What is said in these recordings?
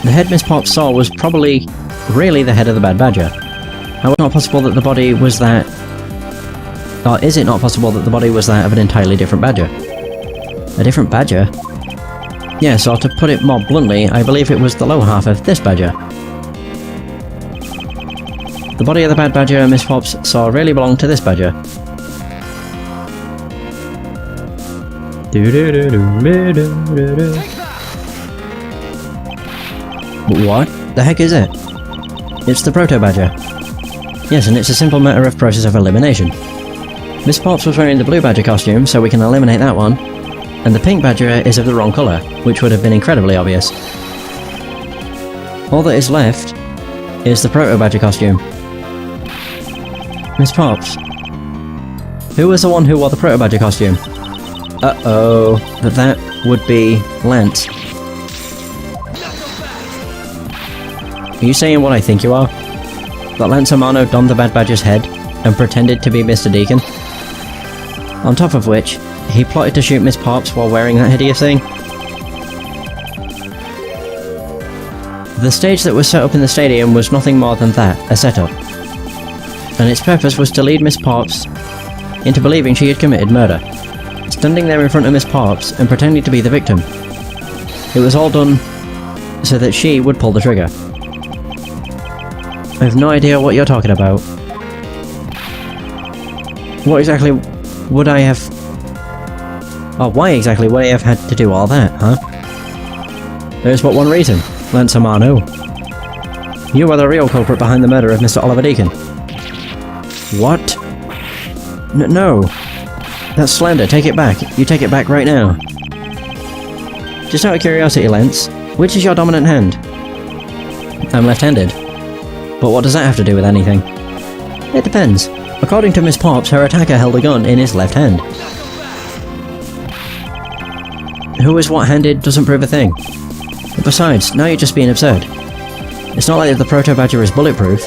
The head Miss Potts saw was probably really the head of the Bad Badger. How is it not possible that the body was that... Or is it not possible that the body was that of an entirely different badger? A different badger? Yes, or to put it more bluntly, I believe it was the lower half of this badger. The body of the Bad Badger Miss Potts saw really belonged to this badger. What the heck is it? It's the proto-badger. Yes, and it's a simple matter of process of elimination. Miss Potts was wearing the blue badger costume, so we can eliminate that one. And the pink badger is of the wrong colour, which would have been incredibly obvious. All that is left is the proto-badger costume. Miss Potts. Who was the one who wore the proto-badger costume? Uh-oh, but that would be Lance. Are you saying what I think you are? That Lance Amano donned the Bad Badger's head and pretended to be Mr. Deacon? On top of which, he plotted to shoot Miss Potts while wearing that hideous thing? The stage that was set up in the stadium was nothing more than that, a setup. And its purpose was to lead Miss Potts into believing she had committed murder, standing there in front of Miss Potts and pretending to be the victim. It was all done so that she would pull the trigger. I have no idea what you're talking about. What exactly would I have... Or why exactly would I have had to do all that, huh? There's but one reason, Lance Amano. You are the real culprit behind the murder of Mr. Oliver Deacon. What? No. That's slander, take it back. You take it back right now. Just out of curiosity, Lance, which is your dominant hand? I'm left-handed. But what does that have to do with anything? It depends. According to Miss Potts, her attacker held a gun in his left hand. Who is what-handed doesn't prove a thing. Besides, now you're just being absurd. It's not like the Proto-Badger is bulletproof.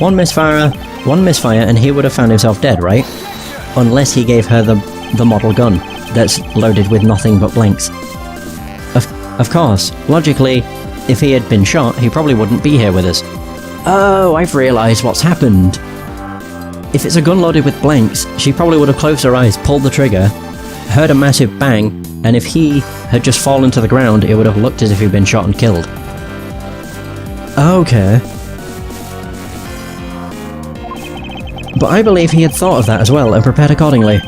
One misfire and he would have found himself dead, right? Unless he gave her the model gun that's loaded with nothing but blanks. Of course, logically, if he had been shot, he probably wouldn't be here with us. Oh, I've realised what's happened. If it's a gun loaded with blanks, she probably would have closed her eyes, pulled the trigger, heard a massive bang, and if he had just fallen to the ground, it would have looked as if he'd been shot and killed. Okay. But I believe he had thought of that as well and prepared accordingly.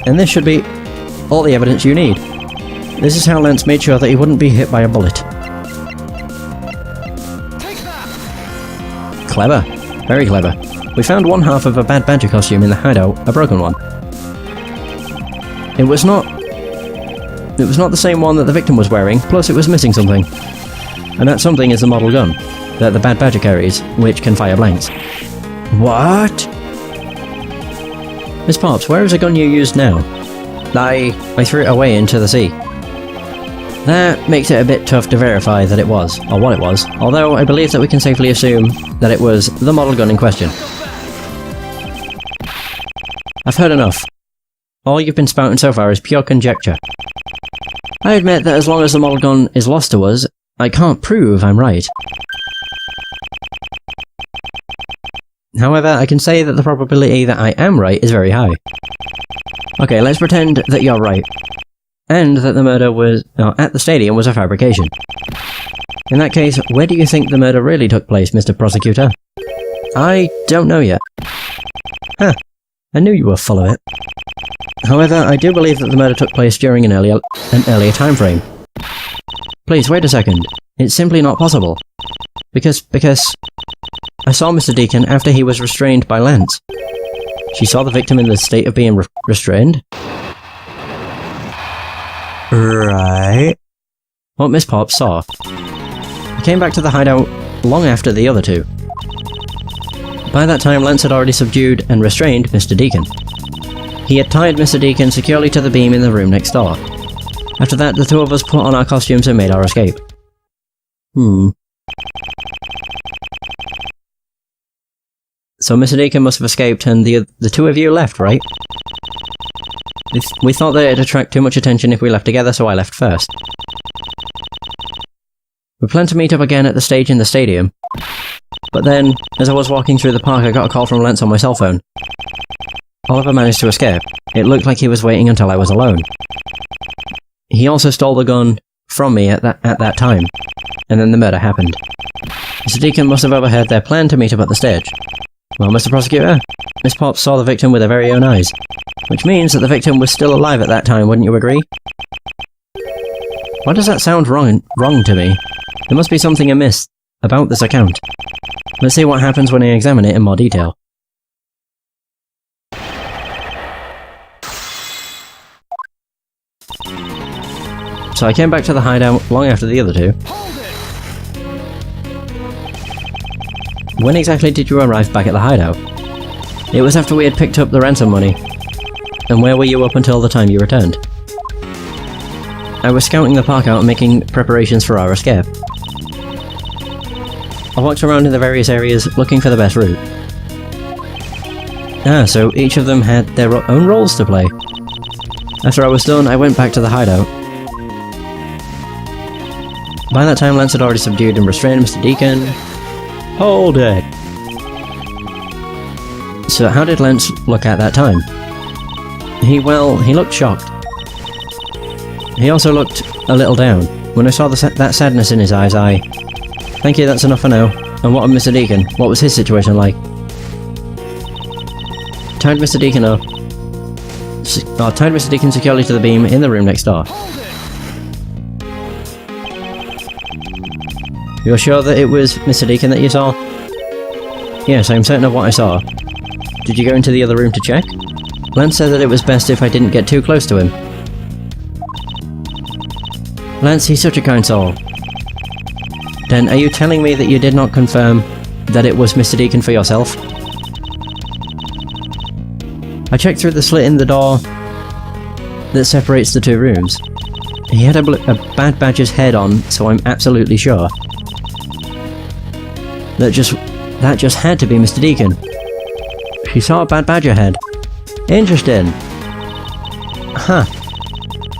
And this should be all the evidence you need. This is how Lance made sure that he wouldn't be hit by a bullet. Clever. Very clever. We found one half of a Bad Badger costume in the hideout, a broken one. It was not the same one that the victim was wearing, plus it was missing something. And that something is the model gun that the Bad Badger carries, which can fire blanks. What? Miss Potts, where is the gun you used now? I threw it away into the sea. That makes it a bit tough to verify that it was, or what it was, although I believe that we can safely assume that it was the model gun in question. I've heard enough. All you've been spouting so far is pure conjecture. I admit that as long as the model gun is lost to us, I can't prove I'm right. However, I can say that the probability that I am right is very high. Okay, let's pretend that you're right. And that the murder at the stadium was a fabrication. In that case, where do you think the murder really took place, Mr. Prosecutor? I don't know yet. Huh. I knew you were full of it. However, I do believe that the murder took place during an earlier time frame. Please, wait a second. It's simply not possible. Because I saw Mr. Deacon after he was restrained by Lance. She saw the victim in the state of being restrained? Right. What Miss Potts saw. He came back to the hideout long after the other two. By that time, Lance had already subdued and restrained Mr. Deacon. He had tied Mr. Deacon securely to the beam in the room next door. After that, the two of us put on our costumes and made our escape. So Mr. Deacon must have escaped and the two of you left, right? We thought that it'd attract too much attention if we left together, so I left first. We planned to meet up again at the stage in the stadium. But then, as I was walking through the park, I got a call from Lance on my cell phone. Oliver managed to escape. It looked like he was waiting until I was alone. He also stole the gun from me at that time, and then the murder happened. Mr. Deacon must have overheard their plan to meet up at the stage. Well, Mr. Prosecutor, Miss Potts saw the victim with her very own eyes, which means that the victim was still alive at that time, wouldn't you agree? Why does that sound wrong to me? There must be something amiss about this account. Let's see what happens when I examine it in more detail. So I came back to the hideout long after the other two. When exactly did you arrive back at the hideout? It was after we had picked up the ransom money. And where were you up until the time you returned? I was scouting the park out and making preparations for our escape. I walked around in the various areas looking for the best route. Ah, so each of them had their own roles to play. After I was done, I went back to the hideout. By that time, Lance had already subdued and restrained Mr. Deacon. Hold it! So how did Lance look at that time? He looked shocked. He also looked a little down. When I saw that sadness in his eyes, Thank you, that's enough for now. And what of Mr. Deacon? What was his situation like? Tied Mr. Deacon up. Tied Mr. Deacon securely to the beam in the room next door. You're sure that it was Mr. Deacon that you saw? Yes, I'm certain of what I saw. Did you go into the other room to check? Lance said that it was best if I didn't get too close to him. Lance, he's such a kind soul. Then, are you telling me that you did not confirm that it was Mr. Deacon for yourself? I checked through the slit in the door that separates the two rooms. He had a Bad Badger's head on, so I'm absolutely sure. That just had to be Mr. Deacon. She saw a Bad Badger head. Interesting. Huh.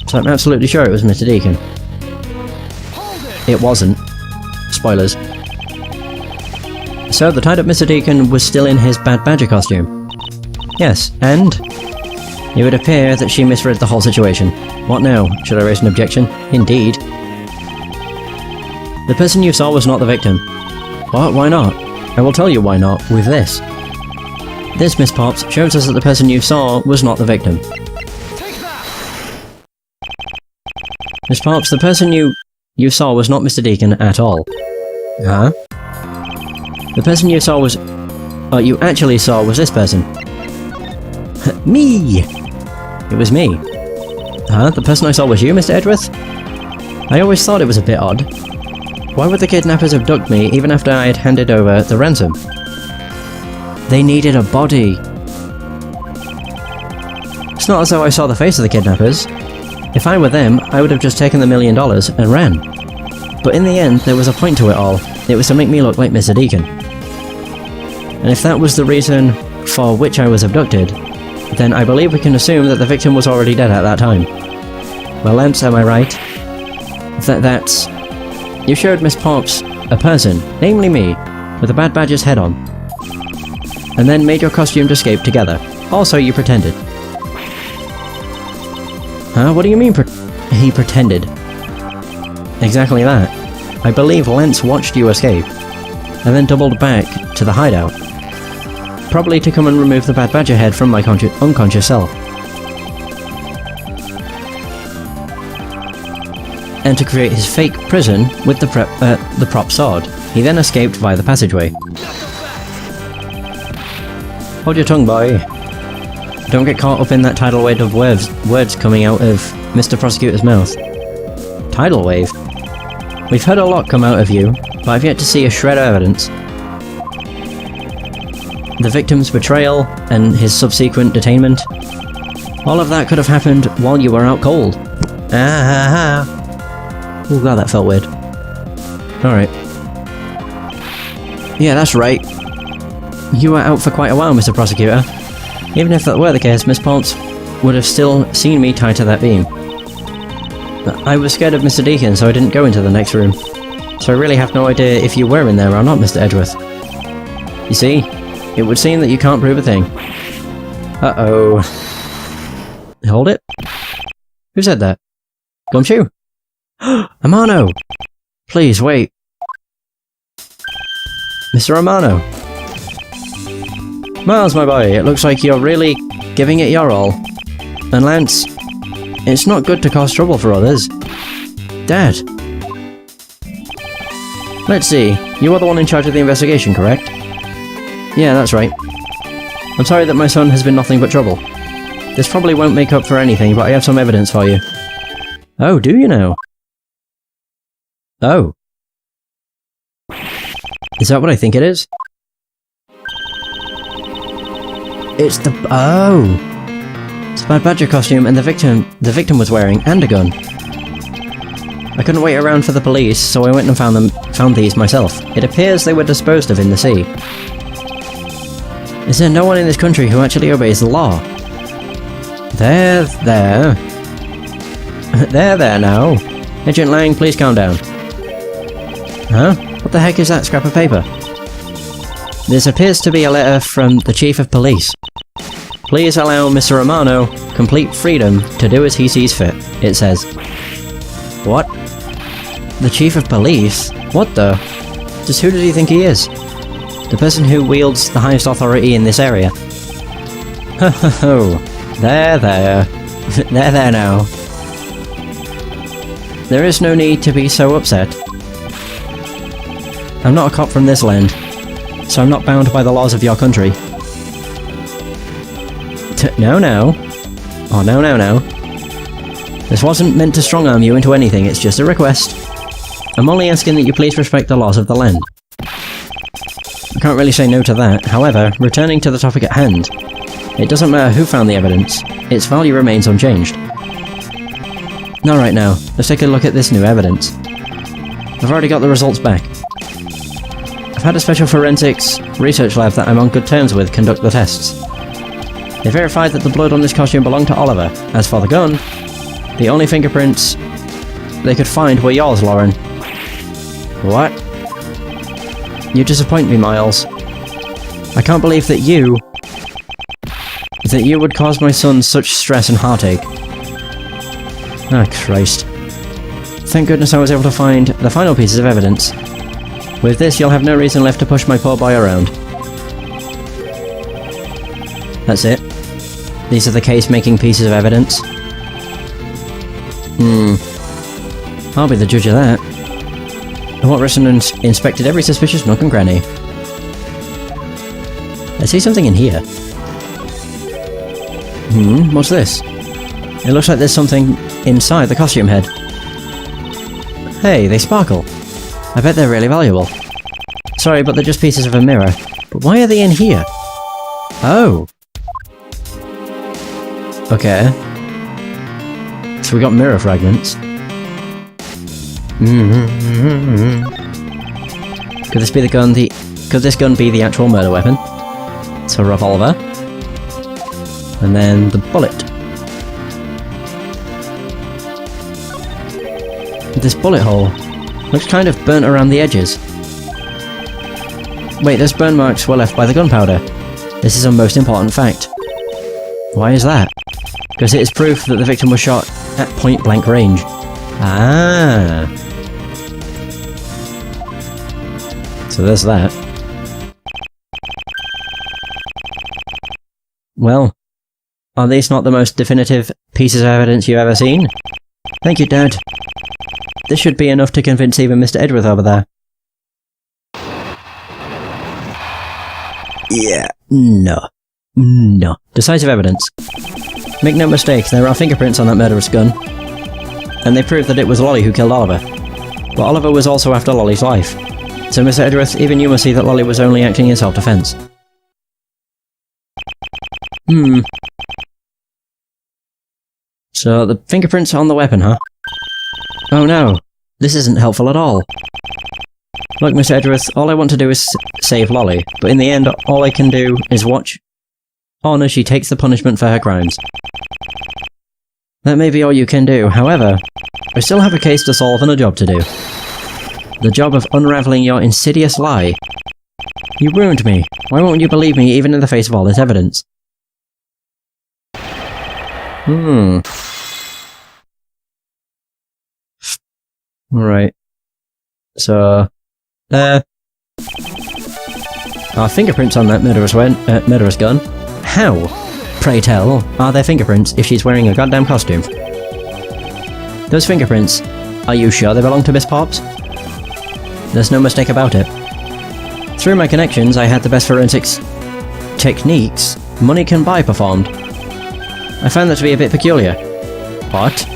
So I'm absolutely sure it was Mr. Deacon. It wasn't. Spoilers. So the tied up Mr. Deacon was still in his Bad Badger costume. Yes, and it would appear that she misread the whole situation. What now? Should I raise an objection? Indeed. The person you saw was not the victim. What? Why not? I will tell you why not, with this. This, Miss Potts, shows us that the person you saw was not the victim. Miss Potts, the person you saw was not Mr. Deacon at all. Huh? The person you saw was... you actually saw was this person. Me! It was me. Huh? The person I saw was you, Mr. Edgeworth? I always thought it was a bit odd. Why would the kidnappers abduct me even after I had handed over the ransom? They needed a body. It's not as though I saw the face of the kidnappers. If I were them, I would have just taken the $1 million and ran. But in the end, there was a point to it all. It was to make me look like Mr. Deacon. And if that was the reason for which I was abducted, then I believe we can assume that the victim was already dead at that time. Well, Lance, am I right? That's... You showed Miss Potts a person, namely me, with a Bad Badger's head on. And then made your costume to escape together. Also, you pretended. Huh? What do you mean he pretended? Exactly that. I believe Lance watched you escape, and then doubled back to the hideout. Probably to come and remove the Bad Badger head from my unconscious self. And to create his fake prison with the prop sword. He then escaped via the passageway. Hold your tongue, boy. Don't get caught up in that tidal wave of words coming out of Mr. Prosecutor's mouth. Tidal wave? We've heard a lot come out of you, but I've yet to see a shred of evidence. The victim's betrayal and his subsequent detainment. All of that could have happened while you were out cold. Oh god, that felt weird. Alright. Yeah, that's right. You were out for quite a while, Mr. Prosecutor. Even if that were the case, Miss Potts would have still seen me tied to that beam. I was scared of Mr. Deacon, so I didn't go into the next room. so I really have no idea if you were in there or not, Mr. Edgeworth. You see, it would seem that you can't prove a thing. Uh-oh. Hold it. Who said that? Gumshoe? Amano! Please, wait. Mr. Amano. Miles, my boy, it looks like you're really giving it your all. And Lance, it's not good to cause trouble for others. Dad. Let's see, you are the one in charge of the investigation, correct? Yeah, that's right. I'm sorry that my son has been nothing but trouble. This probably won't make up for anything, but I have some evidence for you. Oh, do you now? Oh. Is that what I think it is? It's the... oh! It's a Bad Badger costume and the victim was wearing, and a gun. I couldn't wait around for the police, so I went and found these myself. It appears they were disposed of in the sea. Is there no one in this country who actually obeys the law? There now. Agent Lang, please calm down. Huh? What the heck is that scrap of paper? This appears to be a letter from the Chief of Police. Please allow Mr. Romano complete freedom to do as he sees fit, it says. What? The Chief of Police? What the? Just who does he think he is? The person who wields the highest authority in this area. Ho ho ho. There. There now. There is no need to be so upset. I'm not a cop from this land, so I'm not bound by the laws of your country. No. Oh, no. This wasn't meant to strong-arm you into anything, it's just a request. I'm only asking that you please respect the laws of the land. I can't really say no to that, however, returning to the topic at hand. It doesn't matter who found the evidence, its value remains unchanged. Alright now, let's take a look at this new evidence. I've already got the results back. I've had a special forensics research lab that I'm on good terms with conduct the tests. They verified that the blood on this costume belonged to Oliver. As for the gun, the only fingerprints they could find were yours, Lauren. What? You disappoint me, Miles. I can't believe that you would cause my son such stress and heartache. Ah, Christ. Thank goodness I was able to find the final pieces of evidence. With this, you'll have no reason left to push my poor boy around. That's it. These are the case-making pieces of evidence. I'll be the judge of that. I want Risson inspected every suspicious nook and cranny. I see something in here. What's this? It looks like there's something inside the costume head. Hey, they sparkle. I bet they're really valuable. Sorry, but they're just pieces of a mirror. But why are they in here? Oh. Okay. So we got mirror fragments. Could this be the gun? Could this gun be the actual murder weapon? It's a revolver. And then the bullet. This bullet hole looks kind of burnt around the edges. Wait, those burn marks were left by the gunpowder. This is a most important fact. Why is that? Because it is proof that the victim was shot at point-blank range. Ah. So there's that. Well, are these not the most definitive pieces of evidence you've ever seen? Thank you, Dad. This should be enough to convince even Mr. Edgeworth over there. Yeah, no. Decisive evidence. Make no mistake, there are fingerprints on that murderous gun. And they prove that it was Lolly who killed Oliver. But Oliver was also after Lolly's life. So Mr. Edgeworth, even you must see that Lolly was only acting in self-defense. So, the fingerprints on the weapon, huh? Oh no, this isn't helpful at all. Look, Mr. Edgeworth, all I want to do is save Lolly, but in the end, all I can do is watch on as she takes the punishment for her crimes. That may be all you can do, however, I still have a case to solve and a job to do. the job of unraveling your insidious lie. You ruined me. Why won't you believe me even in the face of all this evidence? Alright. So... Our fingerprints on that murderous gun. How, pray tell, are there fingerprints if she's wearing a goddamn costume? Those fingerprints, are you sure they belong to Miss Pops? There's no mistake about it. Through my connections, I had the best forensics techniques money can buy performed. I found that to be a bit peculiar. What?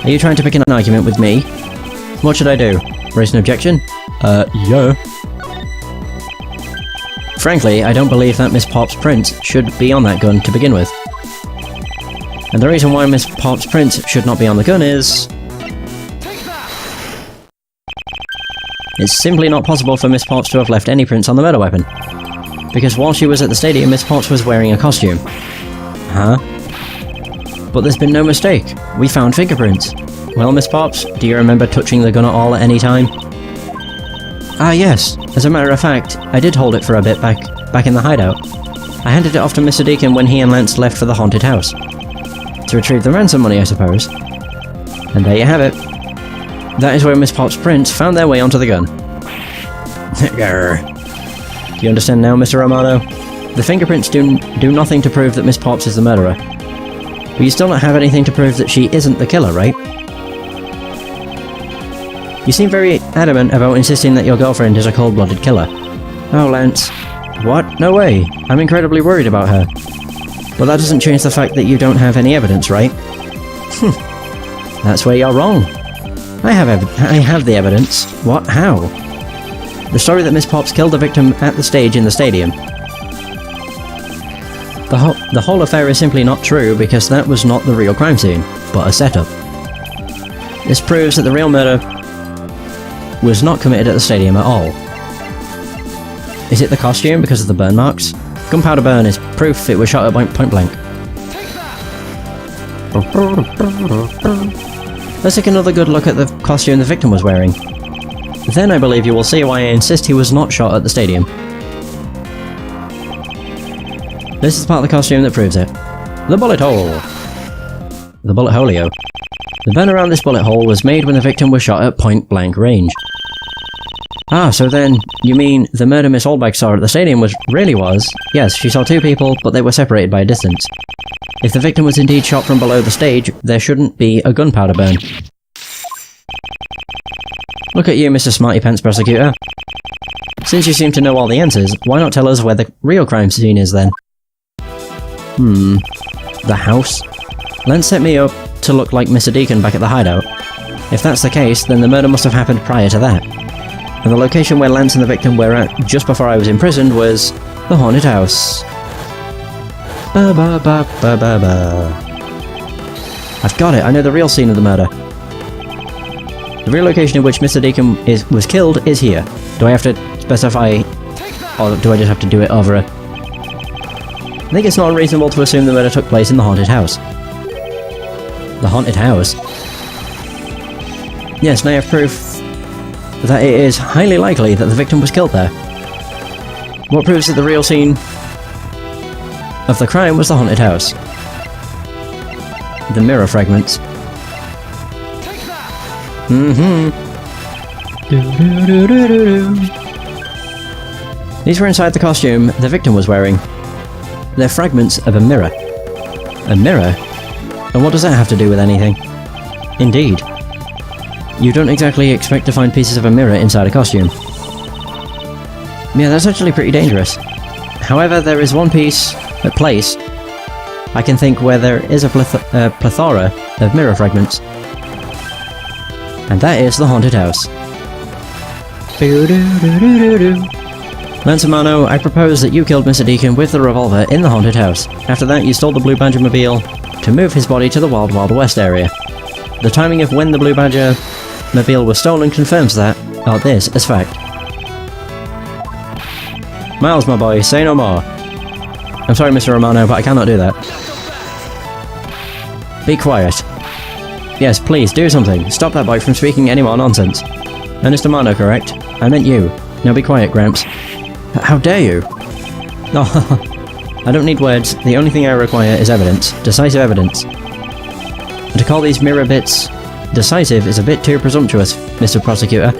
Are you trying to pick an argument with me? What should I do? Raise an objection? Yeah. Frankly, I don't believe that Miss Pop's print should be on that gun to begin with. And the reason why Miss Pop's print should not be on the gun is... It's simply not possible for Miss Potts to have left any prints on the murder weapon. Because while she was at the stadium, Miss Potts was wearing a costume. Huh? But there's been no mistake. We found fingerprints. Well, Miss Potts, do you remember touching the gun at all at any time? Ah, yes. As a matter of fact, I did hold it for a bit back in the hideout. I handed it off to Mr. Deacon when he and Lance left for the haunted house. To retrieve the ransom money, I suppose. And there you have it. That is where Miss Potts' prints found their way onto the gun. Do you understand now, Mr. Romano? The fingerprints do nothing to prove that Miss Potts is the murderer. But you still don't have anything to prove that she isn't the killer, right? You seem very adamant about insisting that your girlfriend is a cold-blooded killer. Oh, Lance. What? No way. I'm incredibly worried about her. But that doesn't change the fact that you don't have any evidence, right? That's where you're wrong. I have the evidence. What? How? The story that Miss Potts killed the victim at the stage in the stadium. The whole affair is simply not true because that was not the real crime scene, but a setup. This proves that the real murder was not committed at the stadium at all. Is it the costume because of the burn marks? Gunpowder burn is proof it was shot at point blank. Let's take another good look at the costume the victim was wearing. Then I believe you will see why I insist he was not shot at the stadium. This is part of the costume that proves it. The bullet hole! The bullet holio. The burn around this bullet hole was made when the victim was shot at point blank range. Ah, so then, you mean the murder Miss Oldbag saw at the stadium really was... Yes, she saw two people, but they were separated by a distance. If the victim was indeed shot from below the stage, there shouldn't be a gunpowder burn. Look at you, Mr. Smarty Pants Prosecutor. Since you seem to know all the answers, why not tell us where the real crime scene is then? The house? Lance set me up to look like Mr. Deacon back at the hideout. If that's the case, then the murder must have happened prior to that. And the location where Lance and the victim were at just before I was imprisoned was the haunted house. I've got it, I know the real scene of the murder. The real location in which Mr. Deacon was killed is here. Do I have to specify, or do I just have to do it over a... I think it's not unreasonable to assume the murder took place in the haunted house. The haunted house? Yes, and I have proof that it is highly likely that the victim was killed there. What proves that the real scene of the crime was the haunted house? The mirror fragments. These were inside the costume the victim was wearing. They're fragments of a mirror. A mirror? And what does that have to do with anything? Indeed. You don't exactly expect to find pieces of a mirror inside a costume. Yeah, that's actually pretty dangerous. However, there is one place I can think where there is a plethora of mirror fragments. And that is the haunted house. Lance Romano, I propose that you killed Mr. Deacon with the revolver in the haunted house. After that, you stole the Blue Badger mobile to move his body to the Wild Wild West area. The timing of when the Blue Badger mobile was stolen confirms this as fact. Miles, my boy, say no more. I'm sorry, Mr. Romano, but I cannot do that. Be quiet. Yes, please, do something. Stop that boy from speaking any more nonsense. Ernest Amano, correct? I meant you. Now be quiet, Gramps. How dare you? Oh, I don't need words. The only thing I require is evidence. Decisive evidence. And to call these mirror bits decisive is a bit too presumptuous, Mr. Prosecutor.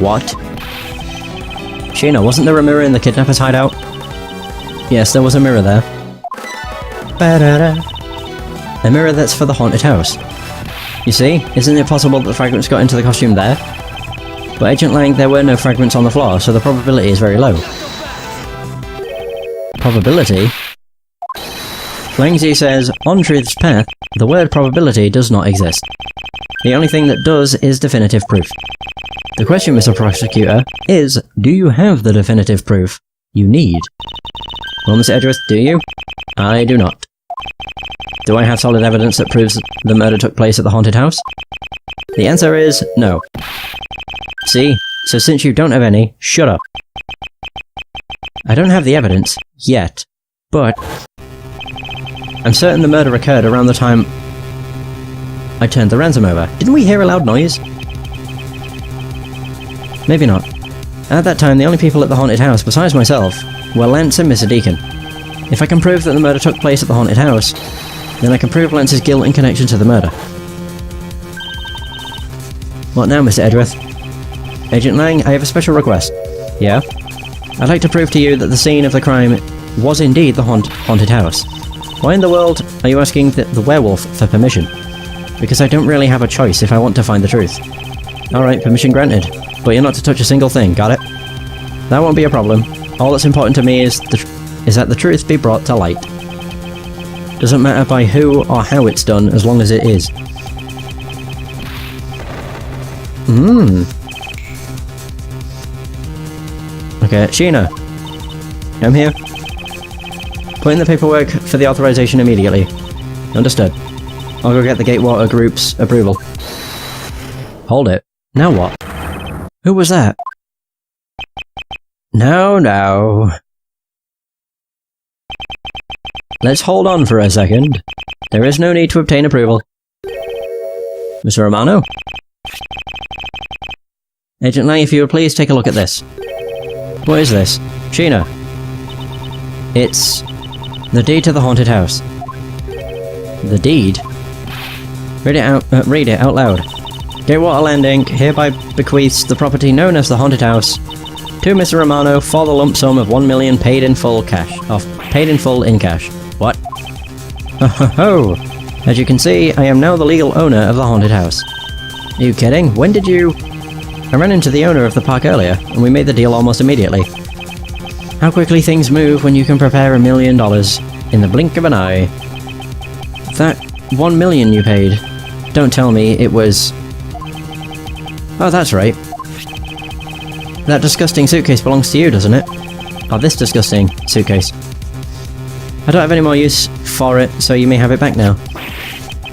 What? Sheena, wasn't there a mirror in the kidnapper's hideout? Yes, there was a mirror there. Ba-da-da. A mirror that's for the haunted house. You see, isn't it possible that the fragments got into the costume there? But Agent Lang, there were no fragments on the floor, so the probability is very low. Probability? Langzy says, on Truth's path, the word probability does not exist. The only thing that does is definitive proof. The question, Mr. Prosecutor, is, do you have the definitive proof you need? Well, Mr. Edgeworth, do you? I do not. Do I have solid evidence that proves the murder took place at the haunted house? The answer is no. See? So since you don't have any, shut up. I don't have the evidence, yet, but I'm certain the murder occurred around the time I turned the ransom over. Didn't we hear a loud noise? Maybe not. At that time, the only people at the haunted house, besides myself, were Lance and Mr. Deacon. If I can prove that the murder took place at the haunted house, then I can prove Lance's guilt in connection to the murder. What now, Mr. Edgeworth? Agent Lang, I have a special request. Yeah? I'd like to prove to you that the scene of the crime was indeed the haunted house. Why in the world are you asking the werewolf for permission? Because I don't really have a choice if I want to find the truth. Alright, permission granted. But you're not to touch a single thing, got it? That won't be a problem. All that's important to me is that the truth be brought to light. Doesn't matter by who or how it's done, as long as it is. Okay, Sheena. I'm here. Put in the paperwork for the authorization immediately. Understood. I'll go get the Gatewater Group's approval. Hold it. Now what? Who was that? Now. Let's hold on for a second. There is no need to obtain approval. Mr. Romano? Agent Lang, if you would please take a look at this. What is this? Sheena. It's the deed to the haunted house. The deed? Read it out loud. Gatewater Land Inc. hereby bequeaths the property known as the haunted house to Mr. Romano for the lump sum of 1 million paid in full in cash. What? Ho! As you can see, I am now the legal owner of the haunted house. Are you kidding? When did you... I ran into the owner of the park earlier, and we made the deal almost immediately. How quickly things move when you can prepare $1 million in the blink of an eye. That 1 million you paid, don't tell me it was... Oh, that's right. That disgusting suitcase belongs to you, doesn't it? Oh, this disgusting suitcase. I don't have any more use for it, so you may have it back now.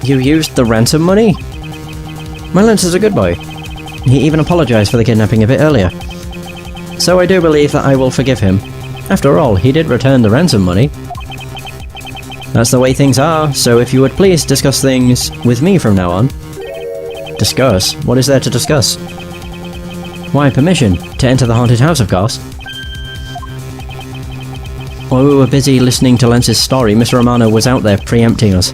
You used the ransom money? My Lance is a good boy. He even apologized for the kidnapping a bit earlier. So I do believe that I will forgive him. After all, he did return the ransom money. That's the way things are, so if you would please discuss things with me from now on. Discuss? What is there to discuss? Why, permission to enter the haunted house, of course. While we were busy listening to Lance's story, Mr. Romano was out there preempting us.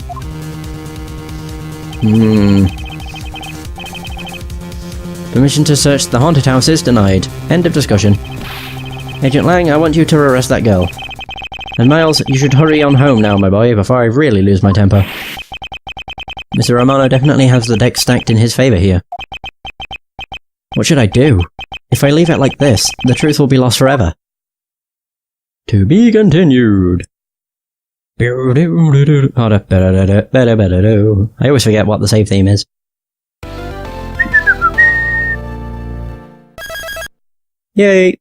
Permission to search the haunted house is denied. End of discussion. Agent Lang, I want you to arrest that girl. And Miles, you should hurry on home now, my boy, before I really lose my temper. Mr. Romano definitely has the deck stacked in his favour here. What should I do? If I leave it like this, the truth will be lost forever. To be continued. I always forget what the save theme is. Yay!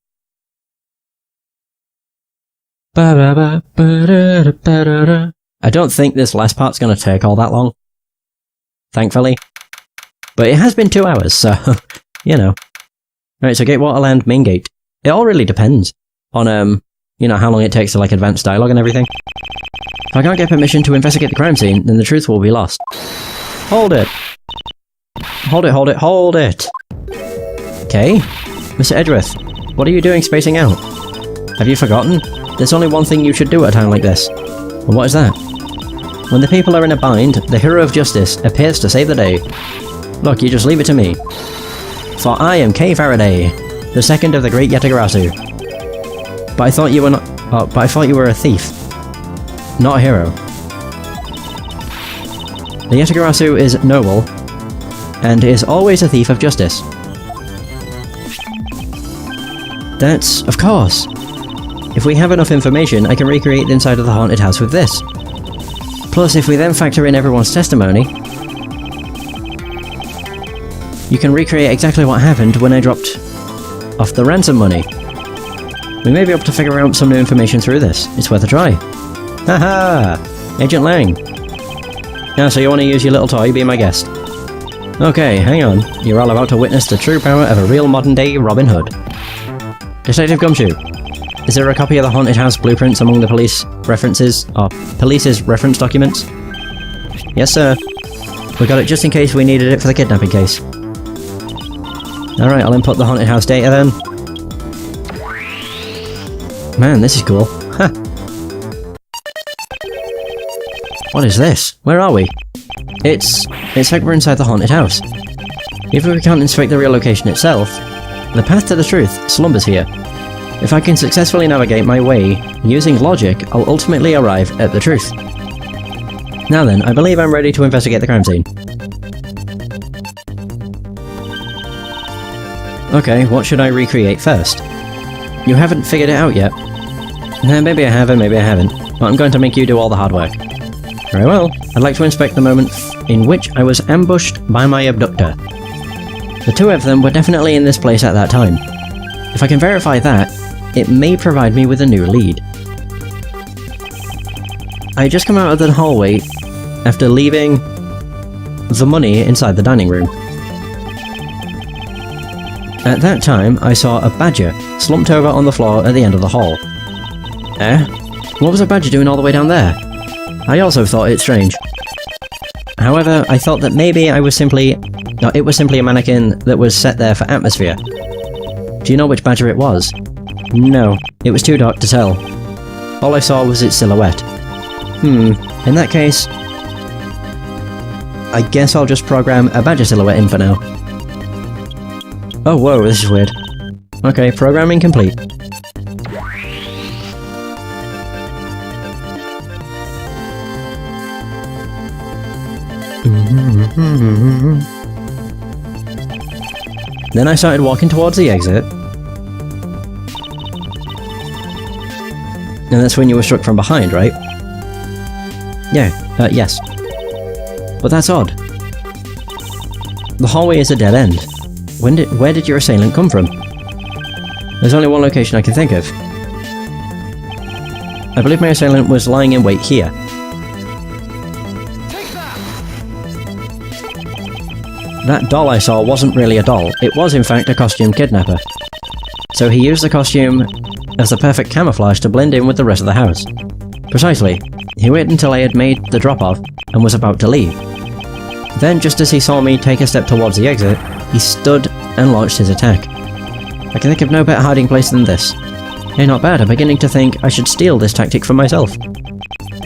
I don't think this last part's gonna take all that long. Thankfully. But it has been 2 hours, so, you know. Right, so Gatewater Land, main gate. It all really depends on, you know, how long it takes to, like, advance dialogue and everything. If I can't get permission to investigate the crime scene, then the truth will be lost. Hold it! Hold it, hold it, hold it! Okay. Mr. Edgeworth, what are you doing spacing out? Have you forgotten? There's only one thing you should do at a time like this. And what is that? When the people are in a bind, the hero of justice appears to save the day. Look, you just leave it to me. For I am Kay Faraday, the second of the great Yatagarasu. But I thought you were not... Oh, but I thought you were a thief. Not a hero. The Yatagarasu is noble, and is always a thief of justice. That's... of course. If we have enough information, I can recreate the inside of the haunted house with this. Plus, if we then factor in everyone's testimony, you can recreate exactly what happened when I dropped off the ransom money. We may be able to figure out some new information through this. It's worth a try. Haha! Agent Lang! Now, so you want to use your little toy, be my guest. Okay, hang on. You're all about to witness the true power of a real modern-day Robin Hood. Detective Gumshoe, is there a copy of the haunted house blueprints among the police's reference documents? Yes, sir. We got it just in case we needed it for the kidnapping case. Alright, I'll input the haunted house data then. Man, this is cool. Ha! What is this? Where are we? It's like we're inside the haunted house. Even if we can't inspect the real location itself, the path to the truth slumbers here. If I can successfully navigate my way using logic, I'll ultimately arrive at the truth. Now then, I believe I'm ready to investigate the crime scene. Okay, what should I recreate first? You haven't figured it out yet. Maybe I have and maybe I haven't, but I'm going to make you do all the hard work. Very well, I'd like to inspect the moment in which I was ambushed by my abductor. The two of them were definitely in this place at that time. If I can verify that, it may provide me with a new lead. I had just come out of the hallway after leaving the money inside the dining room. At that time, I saw a badger slumped over on the floor at the end of the hall. What was a badger doing all the way down there? I also thought it strange. However, I thought that maybe it was simply a mannequin that was set there for atmosphere. Do you know which badger it was? No, it was too dark to tell. All I saw was its silhouette. In that case, I guess I'll just program a badger silhouette in for now. Oh whoa, this is weird. Okay, programming complete. Then I started walking towards the exit. And that's when you were struck from behind, right? Yeah, yes. But that's odd. The hallway is a dead end. Where did your assailant come from? There's only one location I can think of. I believe my assailant was lying in wait here. That doll I saw wasn't really a doll, it was in fact a costumed kidnapper. So he used the costume as the perfect camouflage to blend in with the rest of the house. Precisely. He waited until I had made the drop-off and was about to leave. Then, just as he saw me take a step towards the exit, he stood and launched his attack. I can think of no better hiding place than this. Hey, not bad, I'm beginning to think I should steal this tactic for myself.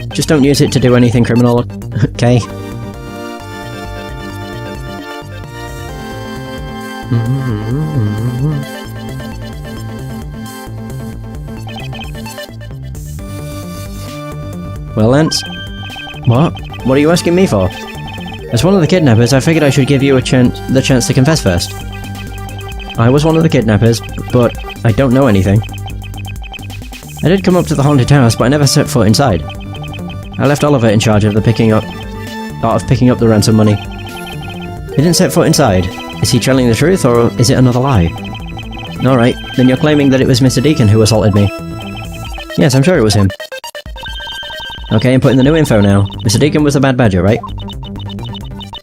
Just don't use it to do anything criminal, okay? Well, Lance? What? What are you asking me for? As one of the kidnappers, I figured I should give you the chance to confess first. I was one of the kidnappers, but I don't know anything. I did come up to the haunted house, but I never set foot inside. I left Oliver in charge of picking up the ransom money. He didn't set foot inside. Is he telling the truth, or is it another lie? Alright, then you're claiming that it was Mr. Deacon who assaulted me. Yes, I'm sure it was him. Okay, I'm putting the new info now. Mr. Deacon was the bad badger, right?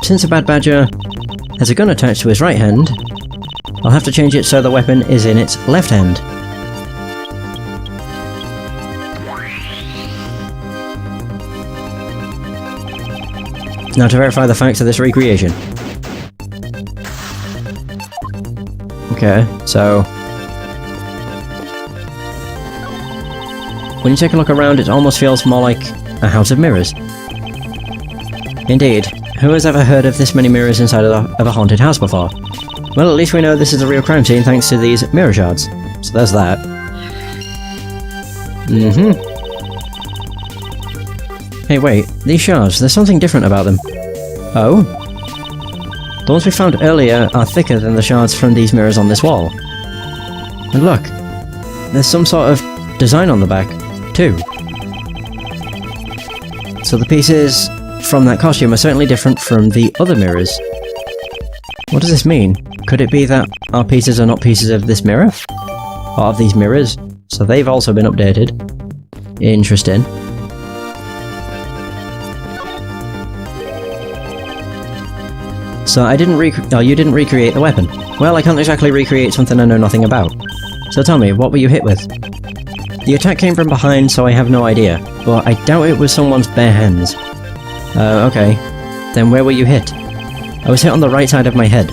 Since the bad badger has a gun attached to his right hand, I'll have to change it so the weapon is in its left hand. Now to verify the facts of this recreation. Okay, so... when you take a look around, it almost feels more like a house of mirrors. Indeed. Who has ever heard of this many mirrors inside of a haunted house before? Well, at least we know this is a real crime scene thanks to these mirror shards. So there's that. Hey, wait. These shards, there's something different about them. Oh? The ones we found earlier are thicker than the shards from these mirrors on this wall. And look. There's some sort of design on the back, too. So the pieces from that costume are certainly different from the other mirrors. What does this mean? Could it be that our pieces are not pieces of this mirror? Or of these mirrors? So they've also been updated. Interesting. So you didn't recreate the weapon. Well, I can't exactly recreate something I know nothing about. So tell me, what were you hit with? The attack came from behind, so I have no idea. But I doubt it was someone's bare hands. Okay. Then where were you hit? I was hit on the right side of my head.